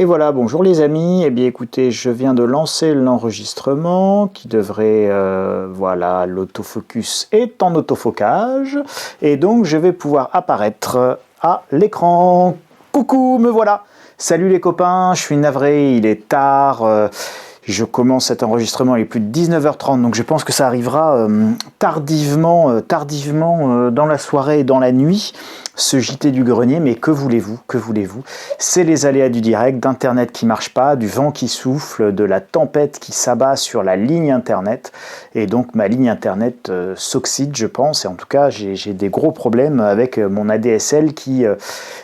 Et voilà, bonjour les amis, eh bien écoutez, je viens de lancer l'enregistrement qui devrait, voilà, l'autofocus est en autofocage, et donc je vais pouvoir apparaître à l'écran. Coucou, me voilà. Salut les copains, je suis navré, il est tard, je commence cet enregistrement, il est plus de 19h30, donc je pense que ça arrivera tardivement dans la soirée et dans la nuit, ce JT du grenier, mais que voulez-vous, c'est les aléas du direct, d'internet qui marche pas, du vent qui souffle, de la tempête qui s'abat sur la ligne internet, et donc ma ligne internet s'oxyde je pense, et en tout cas j'ai des gros problèmes avec mon ADSL qui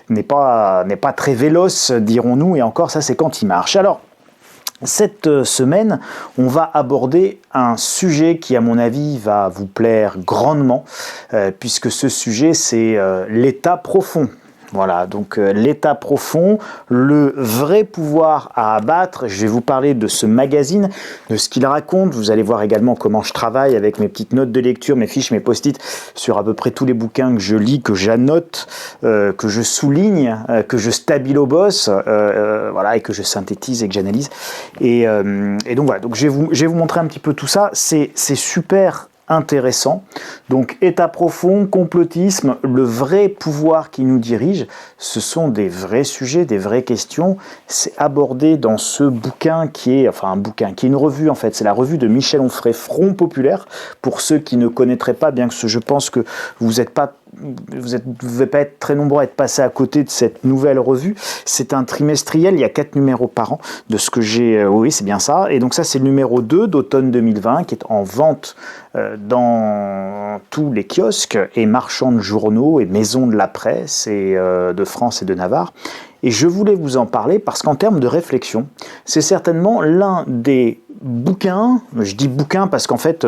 n'est pas très véloce dirons-nous, et encore ça c'est quand il marche. Alors cette semaine, on va aborder un sujet qui, à mon avis, va vous plaire grandement, puisque ce sujet, c'est l'état profond. Voilà, donc l'état profond, le vrai pouvoir à abattre. Je vais vous parler de ce magazine, de ce qu'il raconte. Vous allez voir également comment je travaille avec mes petites notes de lecture, mes fiches, mes post-it sur à peu près tous les bouquins que je lis, que j'annote, que je souligne, que je stabilo-bosse, voilà, et que je synthétise et que j'analyse. Et donc voilà, donc je vais vous montrer un petit peu tout ça. C'est super intéressant. Donc état profond, complotisme, le vrai pouvoir qui nous dirige, ce sont des vrais sujets, des vraies questions. C'est abordé dans ce bouquin qui est, enfin un bouquin, qui est une revue en fait, c'est la revue de Michel Onfray, Front Populaire, pour ceux qui ne connaîtraient pas, bien que je pense que vous ne devez pas être très nombreux à être passés à côté de cette nouvelle revue. C'est un trimestriel, il y a 4 numéros par an, de ce que j'ai, oui c'est bien ça, et donc ça c'est le numéro 2 d'automne 2020, qui est en vente dans tous les kiosques et marchands de journaux et maisons de la presse et de France et de Navarre. Et je voulais vous en parler parce qu'en termes de réflexion, c'est certainement l'un des bouquins, je dis bouquin parce qu'en fait,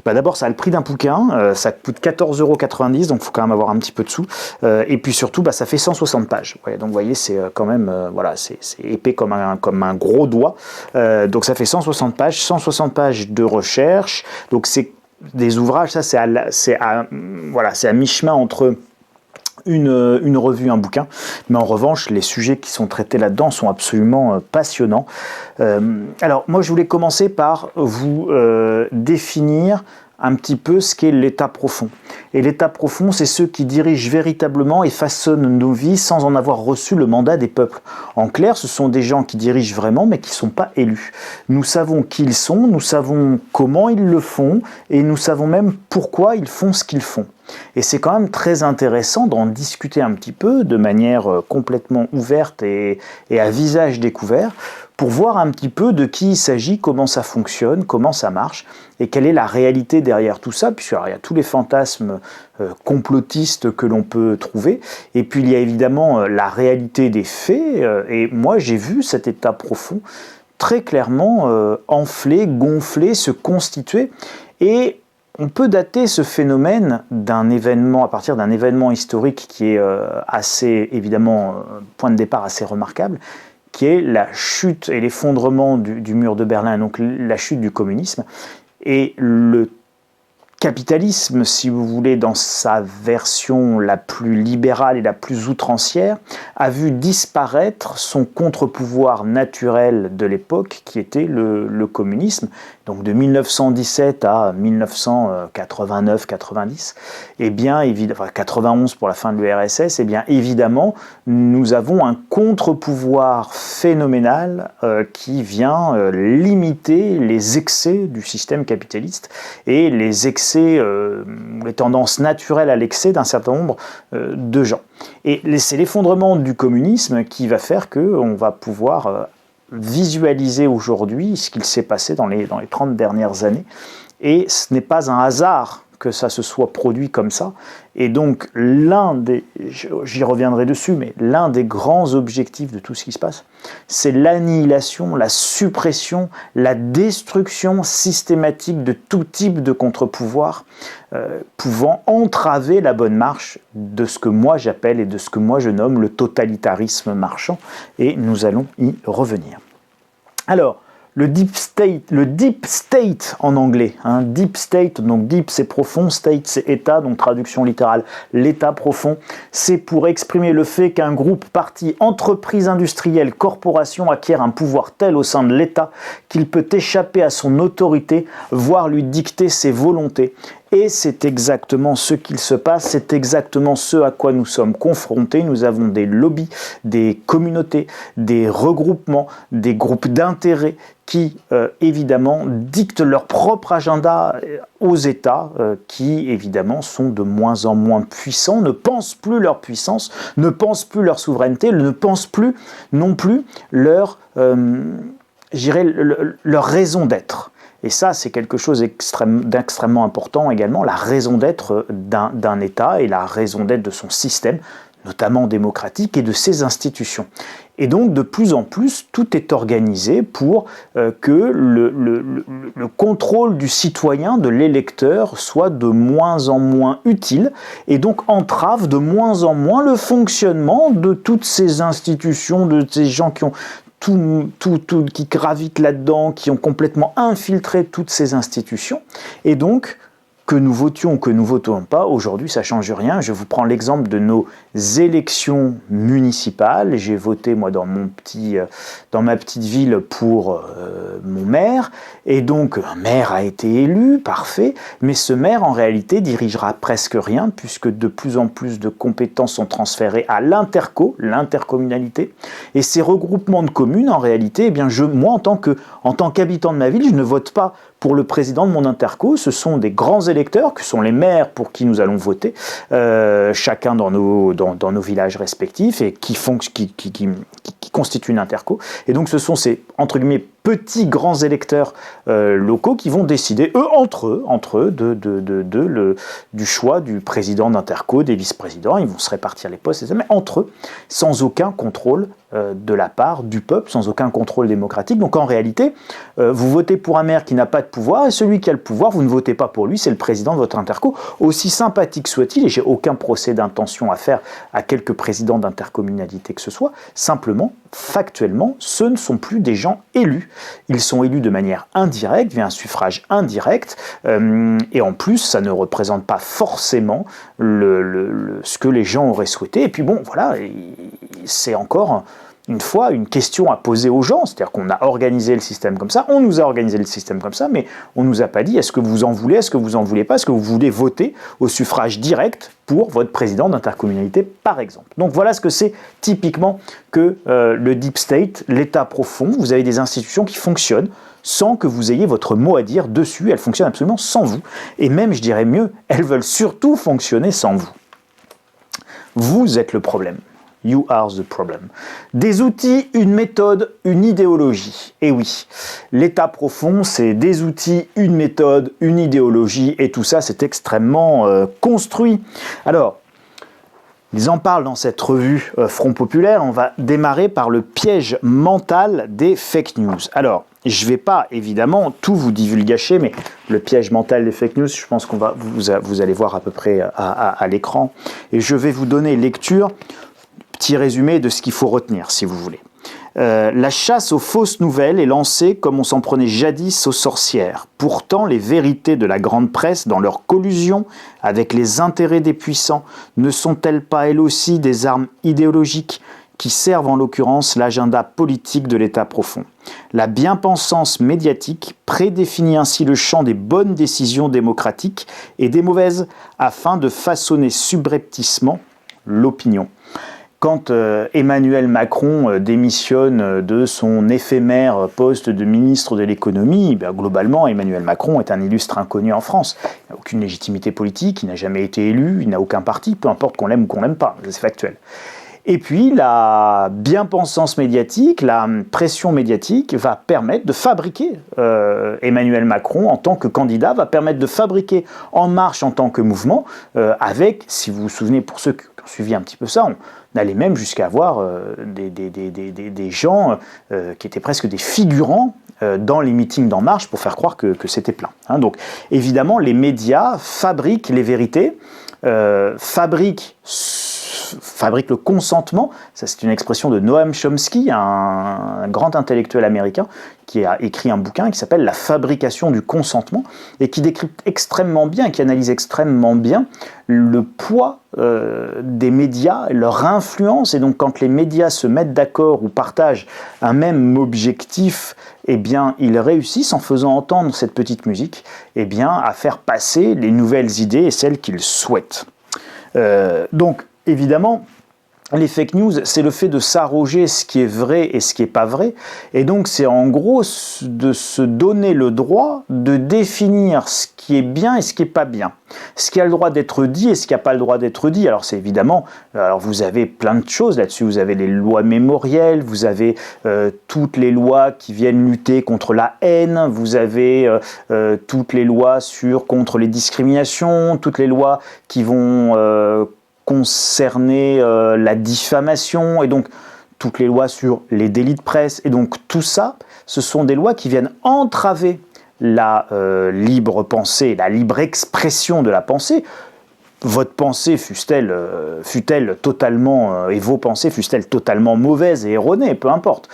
d'abord ça a le prix d'un bouquin, ça coûte 14,90 €, donc il faut quand même avoir un petit peu de sous, et puis surtout ça fait 160 pages, ouais, donc vous voyez c'est quand même, voilà, c'est épais comme un gros doigt, donc ça fait 160 pages de recherche, donc c'est des ouvrages, ça c'est à mi-chemin entre une revue, un bouquin, mais en revanche les sujets qui sont traités là-dedans sont absolument passionnants. Alors moi je voulais commencer par vous définir un petit peu ce qu'est l'état profond. Et l'état profond, c'est ceux qui dirigent véritablement et façonnent nos vies sans en avoir reçu le mandat des peuples. En clair, ce sont des gens qui dirigent vraiment, mais qui ne sont pas élus. Nous savons qui ils sont, nous savons comment ils le font, et nous savons même pourquoi ils font ce qu'ils font. Et c'est quand même très intéressant d'en discuter un petit peu de manière complètement ouverte et à visage découvert, pour voir un petit peu de qui il s'agit, comment ça fonctionne, comment ça marche, et quelle est la réalité derrière tout ça, puisqu'il y a tous les fantasmes complotistes que l'on peut trouver, et puis il y a évidemment la réalité des faits, et moi j'ai vu cet état profond très clairement enfler, gonfler, se constituer, et on peut dater ce phénomène d'un événement, à partir d'un événement historique qui est assez, évidemment, point de départ assez remarquable, qui est la chute et l'effondrement du mur de Berlin, donc la chute du communisme, et le capitalisme, si vous voulez, dans sa version la plus libérale et la plus outrancière, a vu disparaître son contre-pouvoir naturel de l'époque, qui était le communisme. Donc de 1917 à 1989-90, et bien évidemment, enfin 91 pour la fin de l'URSS, et bien évidemment, nous avons un contre-pouvoir phénoménal qui vient limiter les excès du système capitaliste et les excès, les tendances naturelles à l'excès d'un certain nombre de gens. Et c'est l'effondrement du communisme qui va faire qu'on va pouvoir visualiser aujourd'hui ce qu'il s'est passé dans les 30 dernières années. Et ce n'est pas un hasard que ça se soit produit comme ça. Et donc, j'y reviendrai dessus, mais l'un des grands objectifs de tout ce qui se passe, c'est l'annihilation, la suppression, la destruction systématique de tout type de contre-pouvoir pouvant entraver la bonne marche de ce que moi j'appelle et de ce que moi je nomme le totalitarisme marchand. Et nous allons y revenir. Alors, le deep state en anglais, hein, deep state, donc deep c'est profond, state c'est état, donc traduction littérale, l'état profond, c'est pour exprimer le fait qu'un groupe, parti, entreprise industrielle, corporation acquiert un pouvoir tel au sein de l'état qu'il peut échapper à son autorité, voire lui dicter ses volontés. Et c'est exactement ce qu'il se passe, c'est exactement ce à quoi nous sommes confrontés. Nous avons des lobbies, des communautés, des regroupements, des groupes d'intérêt qui, évidemment, dictent leur propre agenda aux États, qui, évidemment, sont de moins en moins puissants, ne pensent plus leur puissance, ne pensent plus leur souveraineté, ne pensent plus non plus leur raison d'être. Et ça, c'est quelque chose d'extrêmement important également, la raison d'être d'un État et la raison d'être de son système, notamment démocratique, et de ses institutions. Et donc, de plus en plus, tout est organisé pour que le contrôle du citoyen, de l'électeur, soit de moins en moins utile, et donc entrave de moins en moins le fonctionnement de toutes ces institutions, de ces gens qui ont qui gravitent là-dedans, qui ont complètement infiltré toutes ces institutions. Et donc, que nous votions ou que nous votons pas, aujourd'hui ça ne change rien. Je vous prends l'exemple de nos élections municipales. J'ai voté moi dans ma petite ville pour mon maire, et donc un maire a été élu, parfait, mais ce maire en réalité dirigera presque rien, puisque de plus en plus de compétences sont transférées à l'intercommunalité, et ces regroupements de communes en réalité, eh bien moi en tant qu'habitant de ma ville, je ne vote pas pour le président de mon interco, ce sont des grands électeurs, que sont les maires pour qui nous allons voter, chacun dans nos villages respectifs, et qui constituent une interco. Et donc ce sont ces, entre guillemets, petits grands électeurs locaux qui vont décider, entre eux du choix du président d'interco, des vice-présidents. Ils vont se répartir les postes, mais entre eux, sans aucun contrôle de la part du peuple, sans aucun contrôle démocratique. Donc en réalité, vous votez pour un maire qui n'a pas de pouvoir, et celui qui a le pouvoir, vous ne votez pas pour lui, c'est le président de votre interco, aussi sympathique soit-il, et j'ai aucun procès d'intention à faire à quelque président d'intercommunalité que ce soit, simplement, factuellement, ce ne sont plus des gens élus. Ils sont élus de manière indirecte, via un suffrage indirect, et en plus, ça ne représente pas forcément ce que les gens auraient souhaité. Et puis bon, voilà, c'est encore une fois une question à poser aux gens, c'est-à-dire qu'on a organisé le système comme ça, on nous a organisé le système comme ça, mais on ne nous a pas dit est-ce que vous en voulez, est-ce que vous en voulez pas, est-ce que vous voulez voter au suffrage direct pour votre président d'intercommunalité, par exemple. Donc voilà ce que c'est typiquement que le deep state, l'état profond. Vous avez des institutions qui fonctionnent sans que vous ayez votre mot à dire dessus, elles fonctionnent absolument sans vous, et même, je dirais mieux, elles veulent surtout fonctionner sans vous. Vous êtes le problème. You are the problem. Des outils, une méthode, une idéologie. Et oui, l'état profond, c'est des outils, une méthode, une idéologie, et tout ça, c'est extrêmement construit. Alors, ils en parlent dans cette revue Front Populaire. On va démarrer par le piège mental des fake news. Alors, je ne vais pas évidemment tout vous divulgacher, mais le piège mental des fake news, je pense qu'on va vous allez voir à peu près à l'écran. Et je vais vous donner lecture. Petit résumé de ce qu'il faut retenir, si vous voulez. La chasse aux fausses nouvelles est lancée comme on s'en prenait jadis aux sorcières. Pourtant, les vérités de la grande presse, dans leur collusion avec les intérêts des puissants, ne sont-elles pas elles aussi des armes idéologiques qui servent en l'occurrence l'agenda politique de l'État profond? La bien-pensance médiatique prédéfinit ainsi le champ des bonnes décisions démocratiques et des mauvaises, afin de façonner subrepticement l'opinion. Quand Emmanuel Macron démissionne de son éphémère poste de ministre de l'économie, globalement, Emmanuel Macron est un illustre inconnu en France. Il n'a aucune légitimité politique, il n'a jamais été élu, il n'a aucun parti, peu importe qu'on l'aime ou qu'on l'aime pas, c'est factuel. Et puis, la bien-pensance médiatique, la pression médiatique va permettre de fabriquer Emmanuel Macron en tant que candidat, va permettre de fabriquer En Marche en tant que mouvement, avec, si vous vous souvenez, pour ceux qui ont suivi un petit peu ça, on allait même jusqu'à avoir des gens qui étaient presque des figurants dans les meetings d'En Marche pour faire croire que c'était plein. Hein. Donc, évidemment, les médias fabriquent les vérités, fabriquent fabrique le consentement. Ça, c'est une expression de Noam Chomsky, un grand intellectuel américain, qui a écrit un bouquin qui s'appelle « La fabrication du consentement » et qui décrypte extrêmement bien, qui analyse extrêmement bien le poids des médias, leur influence. Et donc, quand les médias se mettent d'accord ou partagent un même objectif, eh bien, ils réussissent, en faisant entendre cette petite musique, eh bien, à faire passer les nouvelles idées et celles qu'ils souhaitent. Donc, évidemment, les fake news, c'est le fait de s'arroger ce qui est vrai et ce qui n'est pas vrai. Et donc, c'est en gros de se donner le droit de définir ce qui est bien et ce qui n'est pas bien. Ce qui a le droit d'être dit et ce qui n'a pas le droit d'être dit. Alors, c'est évidemment, alors vous avez plein de choses là-dessus. Vous avez les lois mémorielles, vous avez toutes les lois qui viennent lutter contre la haine, vous avez toutes les lois contre les discriminations, toutes les lois qui vont concerner la diffamation et donc toutes les lois sur les délits de presse. Et donc tout ça, ce sont des lois qui viennent entraver la libre pensée, la libre expression de la pensée. Votre pensée fût-elle totalement, et vos pensées fussent-elles totalement mauvaises et erronées, peu importe.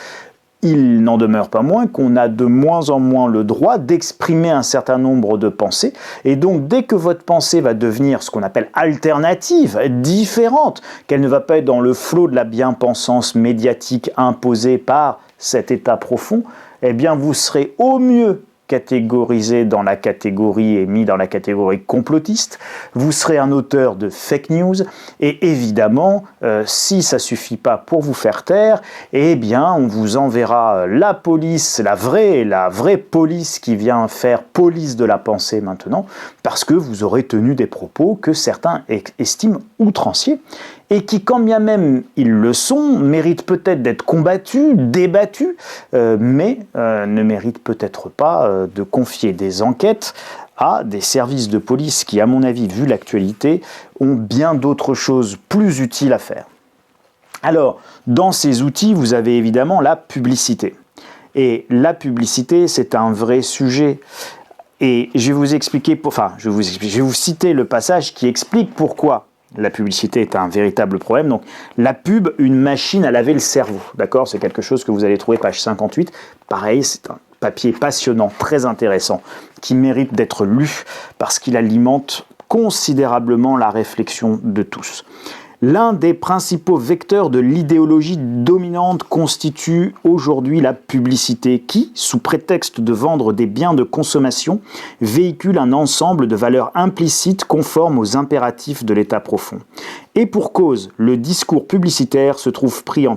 Il n'en demeure pas moins qu'on a de moins en moins le droit d'exprimer un certain nombre de pensées. Et donc, dès que votre pensée va devenir ce qu'on appelle alternative, différente, qu'elle ne va pas être dans le flot de la bien-pensance médiatique imposée par cet état profond, eh bien, vous serez au mieux catégorisé dans la catégorie et mis dans la catégorie complotiste, vous serez un auteur de fake news et évidemment, si ça suffit pas pour vous faire taire, eh bien on vous enverra la police, la vraie police qui vient faire police de la pensée maintenant, parce que vous aurez tenu des propos que certains estiment outranciers et qui, quand bien même ils le sont, méritent peut-être d'être combattus, débattus, mais ne méritent peut-être pas de confier des enquêtes à des services de police qui, à mon avis, vu l'actualité, ont bien d'autres choses plus utiles à faire. Alors, dans ces outils, vous avez évidemment la publicité. Et la publicité, c'est un vrai sujet. Et je vais vous citer le passage qui explique pourquoi la publicité est un véritable problème. Donc, la pub, une machine à laver le cerveau. D'accord ? C'est quelque chose que vous allez trouver page 58. Pareil, c'est un papier passionnant, très intéressant, qui mérite d'être lu parce qu'il alimente considérablement la réflexion de tous. L'un des principaux vecteurs de l'idéologie dominante constitue aujourd'hui la publicité qui, sous prétexte de vendre des biens de consommation, véhicule un ensemble de valeurs implicites conformes aux impératifs de l'état profond. Et pour cause, le discours publicitaire se trouve pris en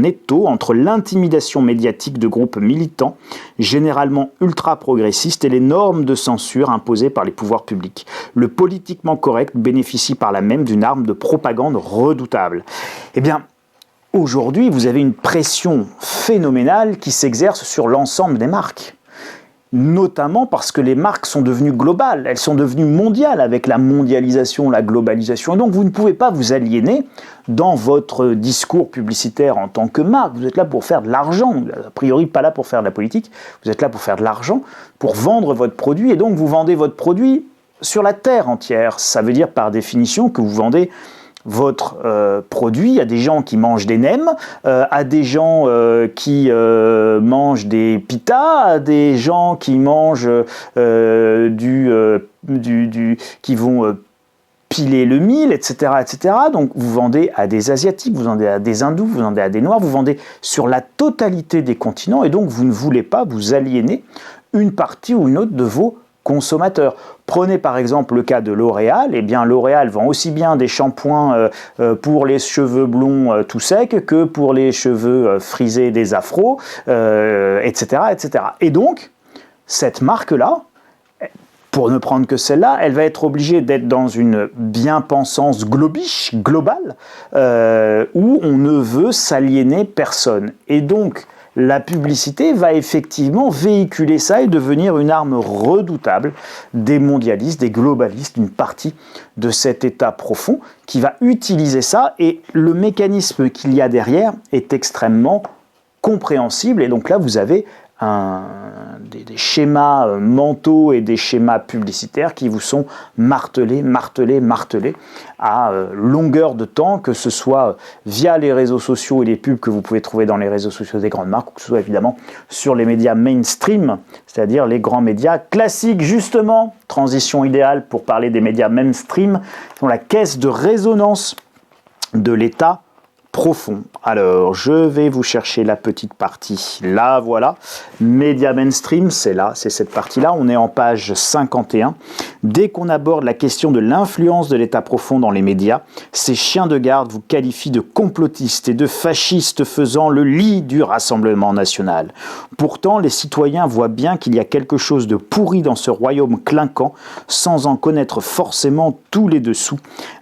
étau entre l'intimidation médiatique de groupes militants, généralement ultra-progressistes, et les normes de censure imposées par les pouvoirs publics. Le politiquement correct bénéficie par là même d'une arme de propagande redoutable. Eh bien, aujourd'hui, vous avez une pression phénoménale qui s'exerce sur l'ensemble des marques. Notamment parce que les marques sont devenues globales, elles sont devenues mondiales avec la mondialisation, la globalisation. Et donc vous ne pouvez pas vous aliéner dans votre discours publicitaire en tant que marque. Vous êtes là pour faire de l'argent, a priori pas là pour faire de la politique, vous êtes là pour faire de l'argent, pour vendre votre produit, et donc vous vendez votre produit sur la terre entière. Ça veut dire par définition que vous vendez votre produit à des gens qui mangent des nems, à des gens qui mangent des pitas, à des gens qui mangent qui vont piler le mil, etc., etc. Donc vous vendez à des Asiatiques, vous vendez à des Hindous, vous vendez à des Noirs, vous vendez sur la totalité des continents, et donc vous ne voulez pas vous aliéner une partie ou une autre de vos consommateurs. Prenez par exemple le cas de L'Oréal. Eh bien, L'Oréal vend aussi bien des shampoings pour les cheveux blonds tout secs que pour les cheveux frisés des afros, etc., etc. Et donc, cette marque-là, pour ne prendre que celle-là, elle va être obligée d'être dans une bien-pensance globish, globale, où on ne veut s'aliéner personne. Et donc, la publicité va effectivement véhiculer ça et devenir une arme redoutable des mondialistes, des globalistes, d'une partie de cet état profond qui va utiliser ça, et le mécanisme qu'il y a derrière est extrêmement compréhensible. Et donc là, vous avez des schémas mentaux et des schémas publicitaires qui vous sont martelés à longueur de temps, que ce soit via les réseaux sociaux et les pubs que vous pouvez trouver dans les réseaux sociaux des grandes marques, ou que ce soit évidemment sur les médias mainstream, c'est-à-dire les grands médias classiques. Justement, transition idéale pour parler des médias mainstream, qui sont la caisse de résonance de l'État profond. Alors, je vais vous chercher la petite partie, là, voilà. Média mainstream, c'est là, c'est cette partie-là. On est en page 51. Dès qu'on aborde la question de l'influence de l'État profond dans les médias, ces chiens de garde vous qualifient de complotistes et de fascistes faisant le lit du Rassemblement national. Pourtant, les citoyens voient bien qu'il y a quelque chose de pourri dans ce royaume clinquant, sans en connaître forcément tous les dessous.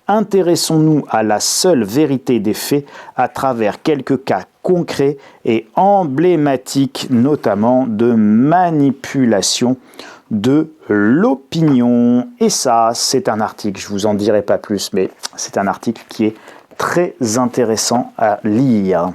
Intéressons-nous à la seule vérité des faits à travers quelques cas concrets et emblématiques, notamment de manipulation de l'opinion. Et ça, c'est un article, je ne vous en dirai pas plus, mais c'est un article qui est très intéressant à lire.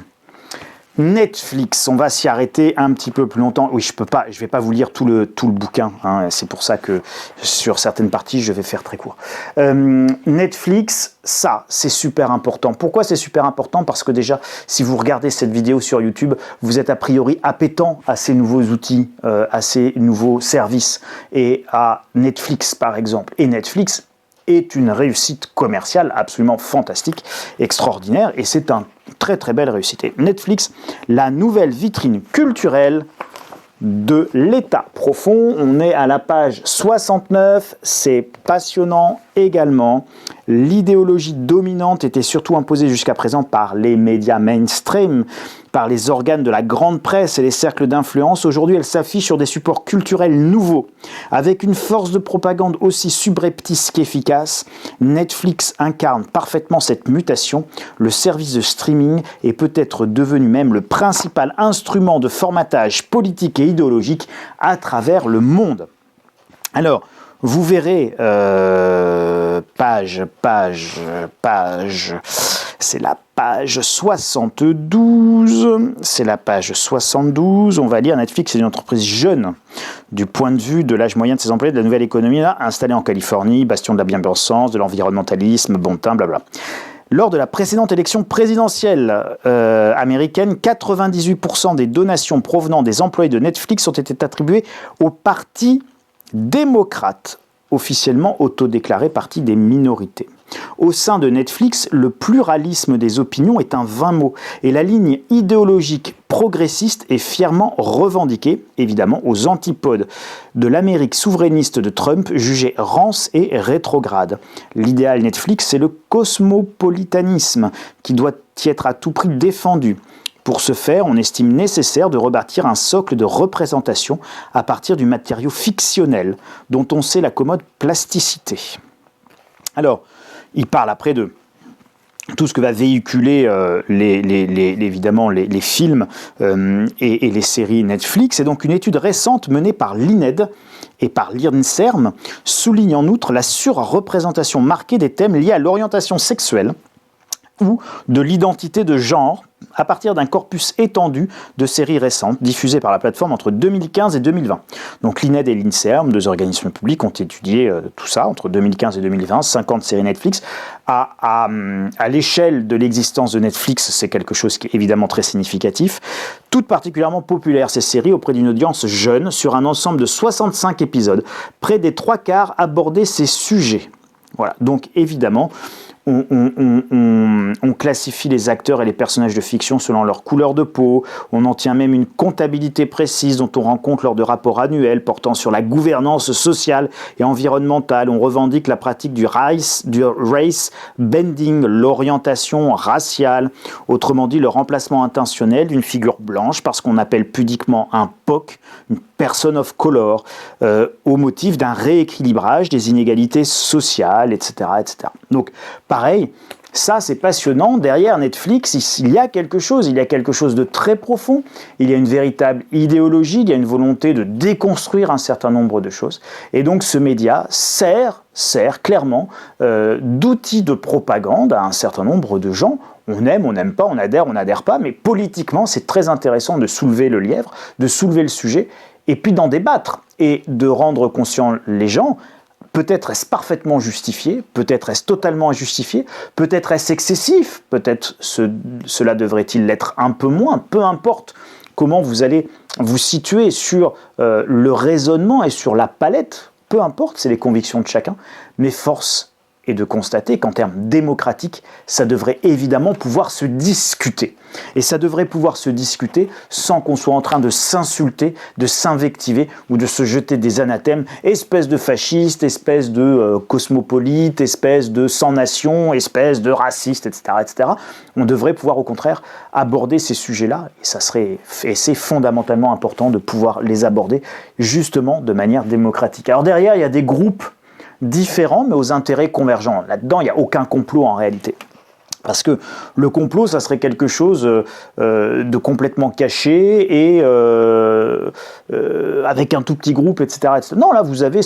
Netflix, on va s'y arrêter un petit peu plus longtemps. Oui, je ne vais pas vous lire tout le bouquin, hein. C'est pour ça que sur certaines parties, je vais faire très court. Netflix, ça, c'est super important. Pourquoi c'est super important? Parce que déjà, si vous regardez cette vidéo sur YouTube, vous êtes a priori appétant à ces nouveaux outils, à ces nouveaux services, et à Netflix, par exemple. Et Netflix est une réussite commerciale absolument fantastique, extraordinaire, et c'est une très très belle réussite. Et Netflix, la nouvelle vitrine culturelle de l'État profond. On est à la page 69, c'est passionnant également. L'idéologie dominante était surtout imposée jusqu'à présent par les médias mainstream, par les organes de la grande presse et les cercles d'influence. Aujourd'hui, elle s'affiche sur des supports culturels nouveaux. Avec une force de propagande aussi subreptice qu'efficace, Netflix incarne parfaitement cette mutation. Le service de streaming est peut-être devenu même le principal instrument de formatage politique et idéologique à travers le monde. Alors, vous verrez, c'est la page 72, c'est la page 72, on va lire Netflix est une entreprise jeune du point de vue de l'âge moyen de ses employés de la nouvelle économie là, installée en Californie, bastion de la bienveillance, de l'environnementalisme, bon teint, blabla. Lors de la précédente élection présidentielle américaine, 98% des donations provenant des employés de Netflix ont été attribuées au parti démocrate, officiellement autodéclaré parti des minorités. Au sein de Netflix, le pluralisme des opinions est un vain mot et la ligne idéologique progressiste est fièrement revendiquée, évidemment, aux antipodes de l'Amérique souverainiste de Trump, jugée rance et rétrograde. L'idéal Netflix, c'est le cosmopolitanisme qui doit y être à tout prix défendu. Pour ce faire, on estime nécessaire de rebâtir un socle de représentation à partir du matériau fictionnel dont on sait la commode plasticité. Alors, il parle après de tout ce que va véhiculer évidemment les films et les séries Netflix. Et donc une étude récente menée par l'INED et par l'INSERM souligne en outre la surreprésentation marquée des thèmes liés à l'orientation sexuelle ou de l'identité de genre à partir d'un corpus étendu de séries récentes diffusées par la plateforme entre 2015 et 2020. Donc l'INED et l'INSERM, deux organismes publics, ont étudié tout ça entre 2015 et 2020, 50 séries Netflix. À l'échelle de l'existence de Netflix, c'est quelque chose qui est évidemment très significatif. Toutes particulièrement populaires, ces séries, auprès d'une audience jeune, sur un ensemble de 65 épisodes. Près des 3/4 abordaient ces sujets. Voilà, donc évidemment, on classifie les acteurs et les personnages de fiction selon leur couleur de peau, on en tient même une comptabilité précise dont on rend compte lors de rapports annuels portant sur la gouvernance sociale et environnementale. On revendique la pratique du race bending, l'orientation raciale, autrement dit le remplacement intentionnel d'une figure blanche parce qu'on appelle pudiquement un POC, une person of color, au motif d'un rééquilibrage des inégalités sociales, etc., etc. Donc, pareil, ça c'est passionnant. Derrière Netflix, il y a quelque chose de très profond. Il y a une véritable idéologie, il y a une volonté de déconstruire un certain nombre de choses. Et donc ce média sert clairement d'outil de propagande à un certain nombre de gens. On aime, on n'aime pas, on adhère pas, mais politiquement, c'est très intéressant de soulever le lièvre, de soulever le sujet, et puis d'en débattre, et de rendre conscients les gens. Peut-être est-ce parfaitement justifié, peut-être est-ce totalement injustifié, peut-être est-ce excessif, peut-être cela devrait-il l'être un peu moins, peu importe comment vous allez vous situer sur le raisonnement et sur la palette, peu importe, c'est les convictions de chacun, mais force est de constater qu'en termes démocratiques, ça devrait évidemment pouvoir se discuter. Et ça devrait pouvoir se discuter sans qu'on soit en train de s'insulter, de s'invectiver ou de se jeter des anathèmes, espèce de fasciste, espèce de cosmopolite, espèce de sans-nation, espèce de raciste, etc., etc. On devrait pouvoir au contraire aborder ces sujets-là, et c'est fondamentalement important de pouvoir les aborder justement de manière démocratique. Alors derrière, il y a des groupes différents, mais aux intérêts convergents. Là-dedans, il n'y a aucun complot en réalité. Parce que le complot, ça serait quelque chose de complètement caché et avec un tout petit groupe, etc., etc. Non, là, vous avez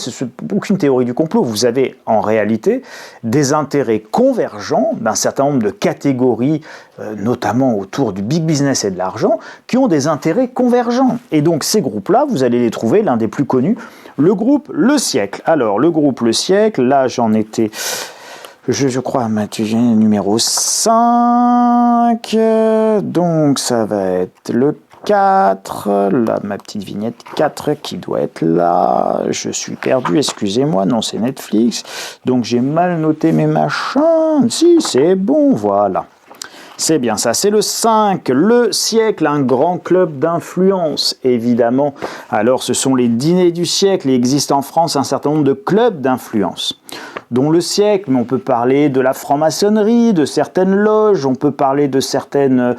aucune théorie du complot. Vous avez en réalité des intérêts convergents d'un certain nombre de catégories, notamment autour du big business et de l'argent, qui ont des intérêts convergents. Et donc, ces groupes-là, vous allez les trouver, l'un des plus connus, le groupe Le Siècle. Alors, le groupe Le Siècle, là, j'en étais... Je crois, numéro 5, donc ça va être le 4, là, ma petite vignette 4 qui doit être là, je suis perdu, excusez-moi, non c'est Netflix, donc j'ai mal noté mes machins, si c'est bon, voilà. C'est bien ça, c'est le 5, Le Siècle, un grand club d'influence, évidemment. Alors, ce sont les dîners du siècle, il existe en France un certain nombre de clubs d'influence, dont Le Siècle, mais on peut parler de la franc-maçonnerie, de certaines loges, on peut parler de certaines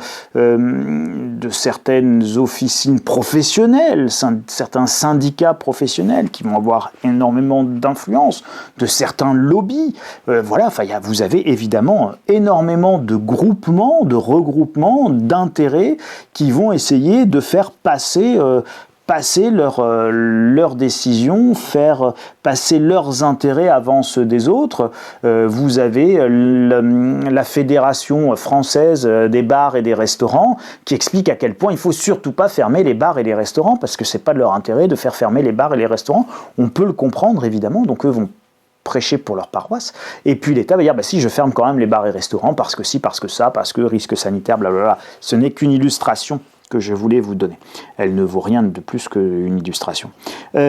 officines professionnelles, certains syndicats professionnels qui vont avoir énormément d'influence, de certains lobbies. Voilà, enfin, vous avez évidemment énormément de groupements, de regroupements, d'intérêts qui vont essayer de faire passer leurs décisions, faire passer leurs intérêts avant ceux des autres. Vous avez la Fédération française des bars et des restaurants qui explique à quel point il ne faut surtout pas fermer les bars et les restaurants parce que ce n'est pas de leur intérêt de faire fermer les bars et les restaurants. On peut le comprendre évidemment, donc eux vont prêcher pour leur paroisse, et puis l'État va dire, si je ferme quand même les bars et restaurants, parce que si, parce que ça, parce que risque sanitaire, blablabla. Ce n'est qu'une illustration que je voulais vous donner. Elle ne vaut rien de plus qu'une illustration. Dont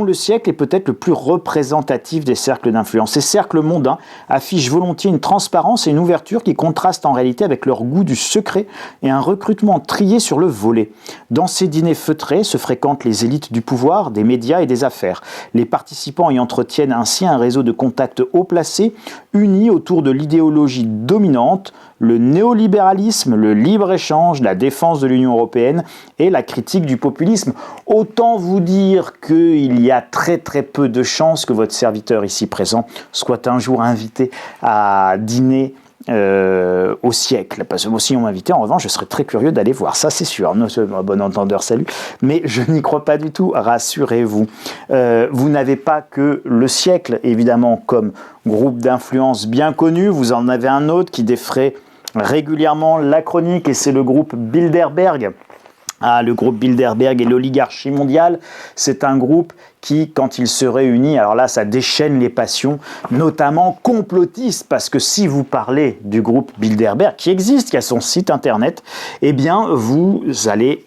Le Siècle est peut-être le plus représentatif des cercles d'influence. Ces cercles mondains affichent volontiers une transparence et une ouverture qui contrastent en réalité avec leur goût du secret et un recrutement trié sur le volet. Dans ces dîners feutrés se fréquentent les élites du pouvoir, des médias et des affaires. Les participants y entretiennent ainsi un réseau de contacts haut placés, unis autour de l'idéologie dominante, le néolibéralisme, le libre-échange, la défense de l'Union européenne et la critique du populisme. Autant vous dire qu'il y a très très peu de chances que votre serviteur ici présent soit un jour invité à dîner au siècle. Parce que moi, si on m'invitait, en revanche, je serais très curieux d'aller voir. Ça, c'est sûr. Non, bon entendeur, salut. Mais je n'y crois pas du tout. Rassurez-vous. Vous n'avez pas que Le Siècle, évidemment, comme groupe d'influence bien connu. Vous en avez un autre qui défraie régulièrement la chronique, et c'est le groupe Bilderberg. Le groupe Bilderberg et l'oligarchie mondiale, c'est un groupe qui, quand il se réunit, alors là, ça déchaîne les passions, notamment complotistes, parce que si vous parlez du groupe Bilderberg, qui existe, qui a son site internet, eh bien, vous allez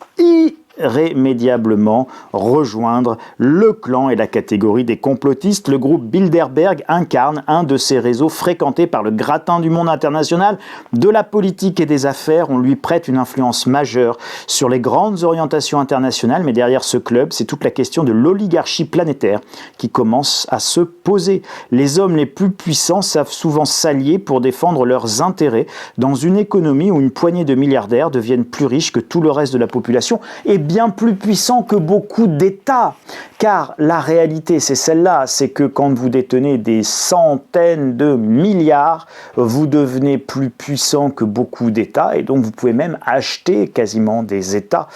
irrémédiablement rejoindre le clan et la catégorie des complotistes. Le groupe Bilderberg incarne un de ces réseaux fréquentés par le gratin du monde international, de la politique et des affaires. On lui prête une influence majeure sur les grandes orientations internationales, mais derrière ce club, c'est toute la question de l'oligarchie planétaire qui commence à se poser. Les hommes les plus puissants savent souvent s'allier pour défendre leurs intérêts dans une économie où une poignée de milliardaires deviennent plus riches que tout le reste de la population. Et bien plus puissant que beaucoup d'États. Car la réalité, c'est celle-là, c'est que quand vous détenez des centaines de milliards, vous devenez plus puissant que beaucoup d'États et donc vous pouvez même acheter quasiment des États.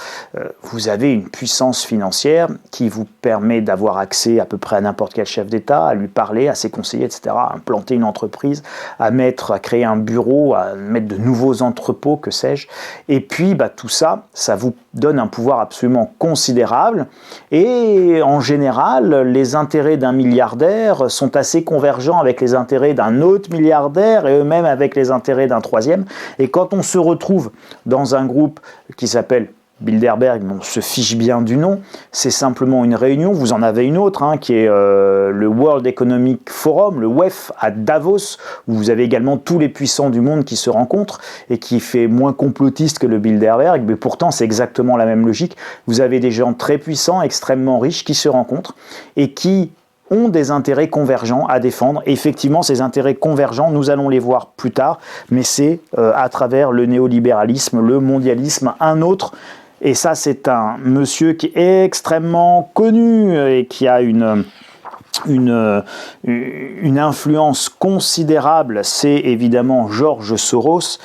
Vous avez une puissance financière qui vous permet d'avoir accès à peu près à n'importe quel chef d'État, à lui parler, à ses conseillers, etc., à implanter une entreprise, à créer un bureau, à mettre de nouveaux entrepôts, que sais-je. Et puis tout ça, ça vous donne un pouvoir absolument considérable et en général, les intérêts d'un milliardaire sont assez convergents avec les intérêts d'un autre milliardaire et eux-mêmes avec les intérêts d'un troisième. Et quand on se retrouve dans un groupe qui s'appelle Bilderberg, on se fiche bien du nom, c'est simplement une réunion, vous en avez une autre, qui est le World Economic Forum, le WEF, à Davos, où vous avez également tous les puissants du monde qui se rencontrent, et qui fait moins complotiste que le Bilderberg, mais pourtant c'est exactement la même logique. Vous avez des gens très puissants, extrêmement riches, qui se rencontrent, et qui ont des intérêts convergents à défendre. Et effectivement, ces intérêts convergents, nous allons les voir plus tard, mais c'est à travers le néolibéralisme, le mondialisme, un autre. Et ça, c'est un monsieur qui est extrêmement connu et qui a une influence considérable, c'est évidemment George Soros.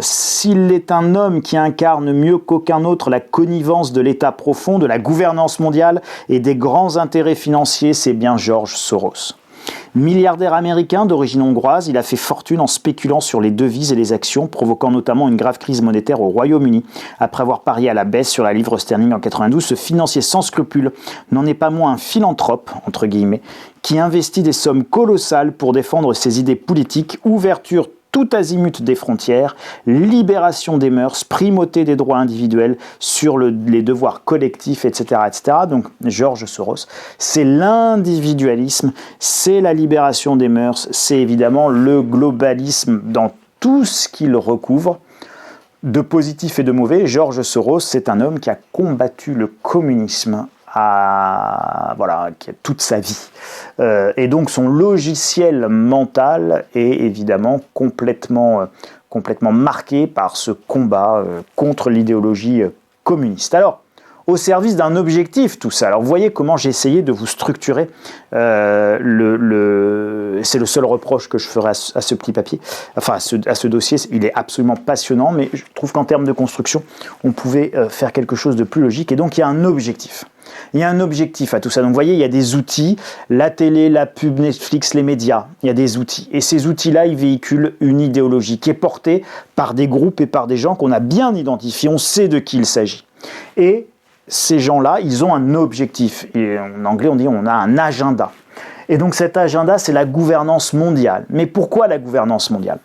S'il est un homme qui incarne mieux qu'aucun autre la connivence de l'État profond, de la gouvernance mondiale et des grands intérêts financiers, c'est bien George Soros. Milliardaire américain d'origine hongroise, il a fait fortune en spéculant sur les devises et les actions, provoquant notamment une grave crise monétaire au Royaume-Uni. Après avoir parié à la baisse sur la livre sterling en 92, ce financier sans scrupules n'en est pas moins un philanthrope, entre guillemets, qui investit des sommes colossales pour défendre ses idées politiques, ouverture tout azimut des frontières, libération des mœurs, primauté des droits individuels sur les devoirs collectifs, etc., etc. Donc, George Soros, c'est l'individualisme, c'est la libération des mœurs, c'est évidemment le globalisme dans tout ce qu'il recouvre, de positif et de mauvais. George Soros, c'est un homme qui a combattu le communisme qui a toute sa vie. Et donc son logiciel mental est évidemment complètement marqué par ce combat contre l'idéologie communiste. Alors, au service d'un objectif, tout ça. Alors, vous voyez comment j'ai essayé de vous structurer c'est le seul reproche que je ferai à ce petit papier, enfin à ce dossier. Il est absolument passionnant, mais je trouve qu'en termes de construction, on pouvait faire quelque chose de plus logique. Et donc, il y a un objectif. Il y a un objectif à tout ça. Donc, vous voyez, il y a des outils, la télé, la pub, Netflix, les médias, il y a des outils. Et ces outils-là, ils véhiculent une idéologie qui est portée par des groupes et par des gens qu'on a bien identifiés, on sait de qui il s'agit. Et ces gens-là, ils ont un objectif. Et en anglais, on dit on a un agenda. Et donc cet agenda, c'est la gouvernance mondiale. Mais pourquoi la gouvernance mondiale ?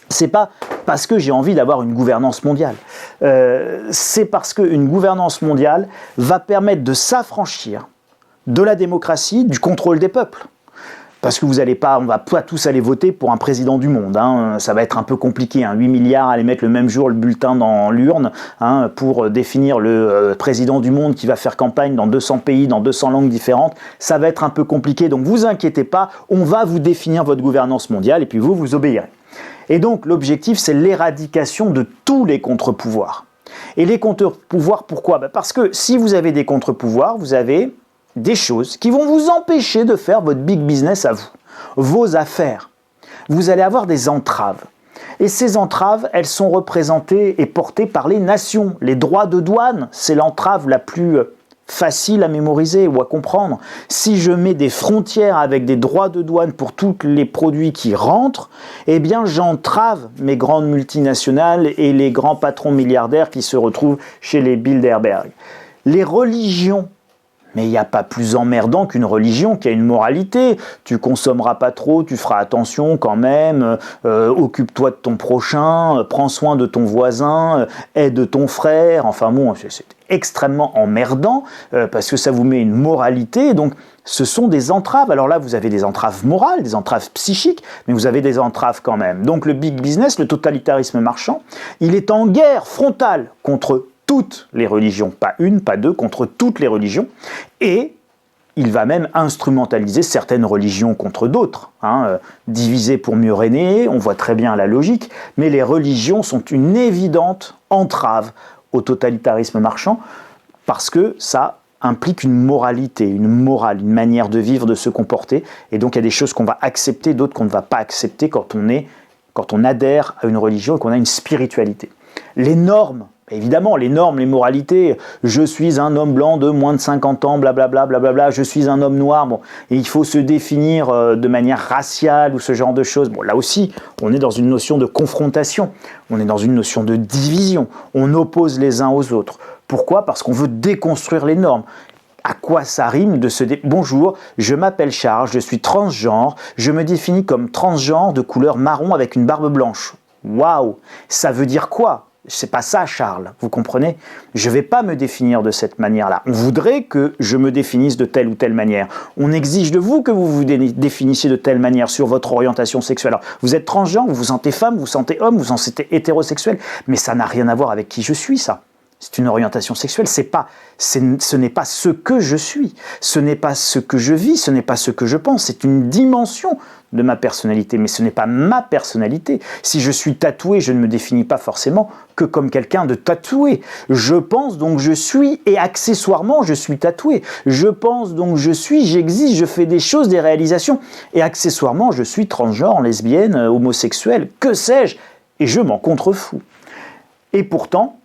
C'est pas parce que j'ai envie d'avoir une gouvernance mondiale. C'est parce qu'une gouvernance mondiale va permettre de s'affranchir de la démocratie, du contrôle des peuples. Parce que on va pas tous aller voter pour un président du monde. Ça va être un peu compliqué. 8 milliards à aller mettre le même jour le bulletin dans l'urne pour définir le président du monde qui va faire campagne dans 200 pays, dans 200 langues différentes. Ça va être un peu compliqué. Donc vous inquiétez pas, on va vous définir votre gouvernance mondiale et puis vous obéirez. Et donc l'objectif, c'est l'éradication de tous les contre-pouvoirs. Et les contre-pouvoirs, pourquoi ? Parce que si vous avez des contre-pouvoirs, vous avez des choses qui vont vous empêcher de faire votre big business à vous, vos affaires. Vous allez avoir des entraves. Et ces entraves, elles sont représentées et portées par les nations. Les droits de douane, c'est l'entrave la plus facile à mémoriser ou à comprendre. Si je mets des frontières avec des droits de douane pour tous les produits qui rentrent, eh bien j'entrave mes grandes multinationales et les grands patrons milliardaires qui se retrouvent chez les Bilderberg. Les religions, mais il n'y a pas plus emmerdant qu'une religion qui a une moralité. Tu consommeras pas trop, tu feras attention quand même, occupe-toi de ton prochain, prends soin de ton voisin, aide ton frère. Enfin bon, c'est extrêmement emmerdant parce que ça vous met une moralité. Donc ce sont des entraves. Alors là, vous avez des entraves morales, des entraves psychiques, mais vous avez des entraves quand même. Donc le big business, le totalitarisme marchand, il est en guerre frontale contre toutes les religions, pas une, pas deux, contre toutes les religions, et il va même instrumentaliser certaines religions contre d'autres, diviser pour mieux régner, on voit très bien la logique, mais les religions sont une évidente entrave au totalitarisme marchand parce que ça implique une moralité, une morale, une manière de vivre, de se comporter. Et donc il y a des choses qu'on va accepter, d'autres qu'on ne va pas accepter quand on adhère à une religion et qu'on a une spiritualité. Les normes, évidemment, les normes, les moralités, je suis un homme blanc de moins de 50 ans, blablabla, blablabla, je suis un homme noir, bon, et il faut se définir de manière raciale ou ce genre de choses. Bon, là aussi, on est dans une notion de confrontation, on est dans une notion de division, on oppose les uns aux autres. Pourquoi ? Parce qu'on veut déconstruire les normes. À quoi ça rime de se dire « Bonjour, je m'appelle Charles, je suis transgenre, je me définis comme transgenre de couleur marron avec une barbe blanche. » Waouh ! Ça veut dire quoi ? C'est pas ça, Charles, vous comprenez ? Je ne vais pas me définir de cette manière-là. On voudrait que je me définisse de telle ou telle manière. On exige de vous que vous vous définissiez de telle manière sur votre orientation sexuelle. Alors, vous êtes transgenre, vous vous sentez femme, vous vous sentez homme, vous vous sentez hétérosexuel, mais ça n'a rien à voir avec qui je suis, ça. C'est une orientation sexuelle, ce n'est pas ce que je suis, ce n'est pas ce que je vis, ce n'est pas ce que je pense, c'est une dimension de ma personnalité, mais ce n'est pas ma personnalité. Si je suis tatoué, je ne me définis pas forcément que comme quelqu'un de tatoué. Je pense donc je suis, et accessoirement je suis tatoué. Je pense donc je suis, j'existe, je fais des choses, des réalisations, et accessoirement je suis transgenre, lesbienne, homosexuelle, que sais-je, et je m'en contrefous. Et pourtant,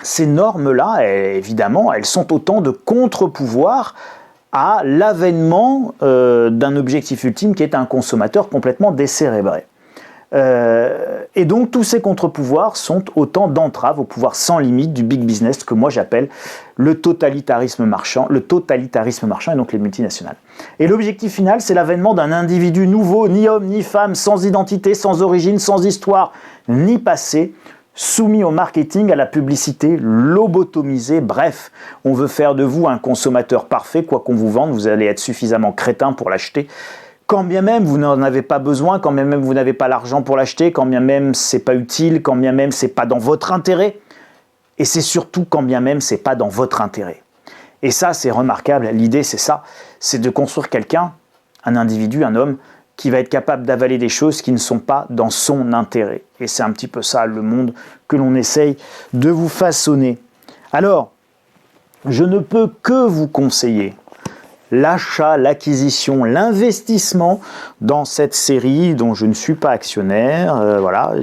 ces normes-là, évidemment, elles sont autant de contre-pouvoirs à l'avènement d'un objectif ultime qui est un consommateur complètement décérébré. Et donc tous ces contre-pouvoirs sont autant d'entraves au pouvoir sans limite du big business que moi j'appelle le totalitarisme marchand et donc les multinationales. Et l'objectif final, c'est l'avènement d'un individu nouveau, ni homme ni femme, sans identité, sans origine, sans histoire, ni passé, soumis au marketing, à la publicité, lobotomisé, bref, on veut faire de vous un consommateur parfait, quoi qu'on vous vende, vous allez être suffisamment crétin pour l'acheter, quand bien même vous n'en avez pas besoin, quand bien même vous n'avez pas l'argent pour l'acheter, quand bien même c'est pas utile, quand bien même c'est pas dans votre intérêt, et c'est surtout quand bien même c'est pas dans votre intérêt. Et ça, c'est remarquable, l'idée c'est ça, c'est de construire quelqu'un, un individu, un homme, qui va être capable d'avaler des choses qui ne sont pas dans son intérêt. Et c'est un petit peu ça, le monde que l'on essaye de vous façonner. Alors, je ne peux que vous conseiller l'achat, l'acquisition, l'investissement dans cette série dont je ne suis pas actionnaire. Voilà,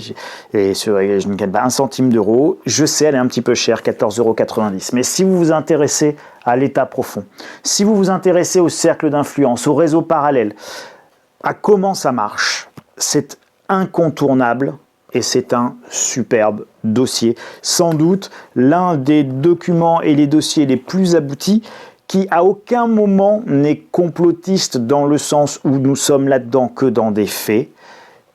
et je ne gagne pas 1 centime d'euro. Je sais, elle est un petit peu chère, 14,90 €. Mais si vous vous intéressez à l'état profond, si vous vous intéressez au cercle d'influence, au réseau parallèle, à comment ça marche, c'est incontournable et c'est un superbe dossier. Sans doute l'un des documents et les dossiers les plus aboutis qui à aucun moment n'est complotiste dans le sens où nous sommes là-dedans que dans des faits,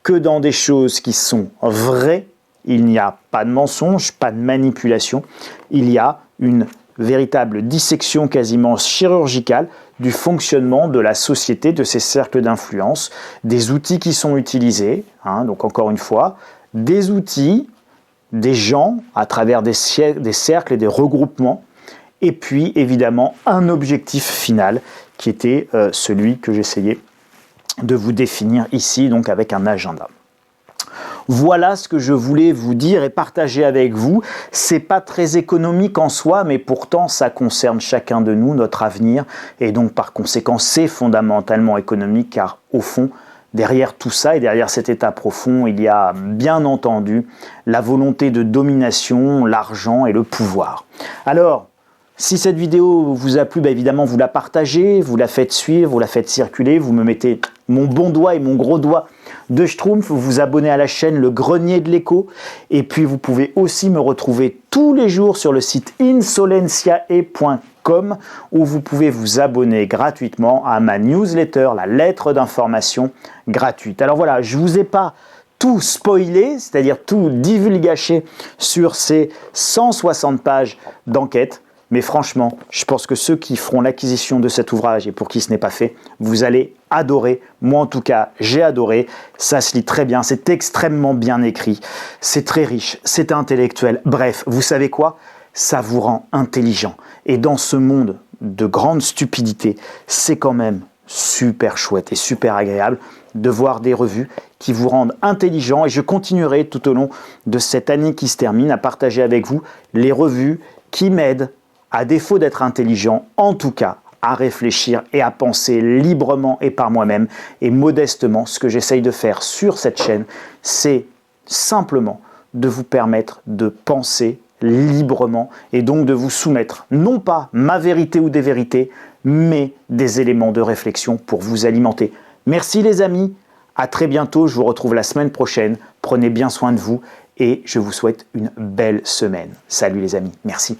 que dans des choses qui sont vraies. Il n'y a pas de mensonge, pas de manipulation. Il y a une véritable dissection quasiment chirurgicale du fonctionnement de la société, de ces cercles d'influence, des outils qui sont utilisés, donc encore une fois, des outils, des gens à travers des cercles et des regroupements, et puis évidemment un objectif final qui était celui que j'essayais de vous définir ici, donc avec un agenda. Voilà ce que je voulais vous dire et partager avec vous. C'est pas très économique en soi, mais pourtant ça concerne chacun de nous, notre avenir, et donc par conséquent c'est fondamentalement économique, car au fond, derrière tout ça et derrière cet état profond, il y a bien entendu la volonté de domination, l'argent et le pouvoir. Alors, si cette vidéo vous a plu, évidemment vous la partagez, vous la faites suivre, vous la faites circuler, vous me mettez mon bon doigt et mon gros doigt de Schtroumpf, vous vous abonnez à la chaîne Le Grenier de l'Écho, et puis vous pouvez aussi me retrouver tous les jours sur le site insolenciae.com où vous pouvez vous abonner gratuitement à ma newsletter, la lettre d'information gratuite. Alors voilà, je ne vous ai pas tout spoilé, c'est-à-dire tout divulgaché sur ces 160 pages d'enquête. Mais franchement, je pense que ceux qui feront l'acquisition de cet ouvrage et pour qui ce n'est pas fait, vous allez adorer. Moi en tout cas, j'ai adoré. Ça se lit très bien, c'est extrêmement bien écrit, c'est très riche, c'est intellectuel. Bref, vous savez quoi ? Ça vous rend intelligent. Et dans ce monde de grande stupidité, c'est quand même super chouette et super agréable de voir des revues qui vous rendent intelligents, et je continuerai tout au long de cette année qui se termine à partager avec vous les revues qui m'aident, à défaut d'être intelligent, en tout cas à réfléchir et à penser librement et par moi-même. Et modestement, ce que j'essaye de faire sur cette chaîne, c'est simplement de vous permettre de penser librement et donc de vous soumettre non pas ma vérité ou des vérités, mais des éléments de réflexion pour vous alimenter. Merci les amis, à très bientôt, je vous retrouve la semaine prochaine, prenez bien soin de vous et je vous souhaite une belle semaine. Salut les amis, merci.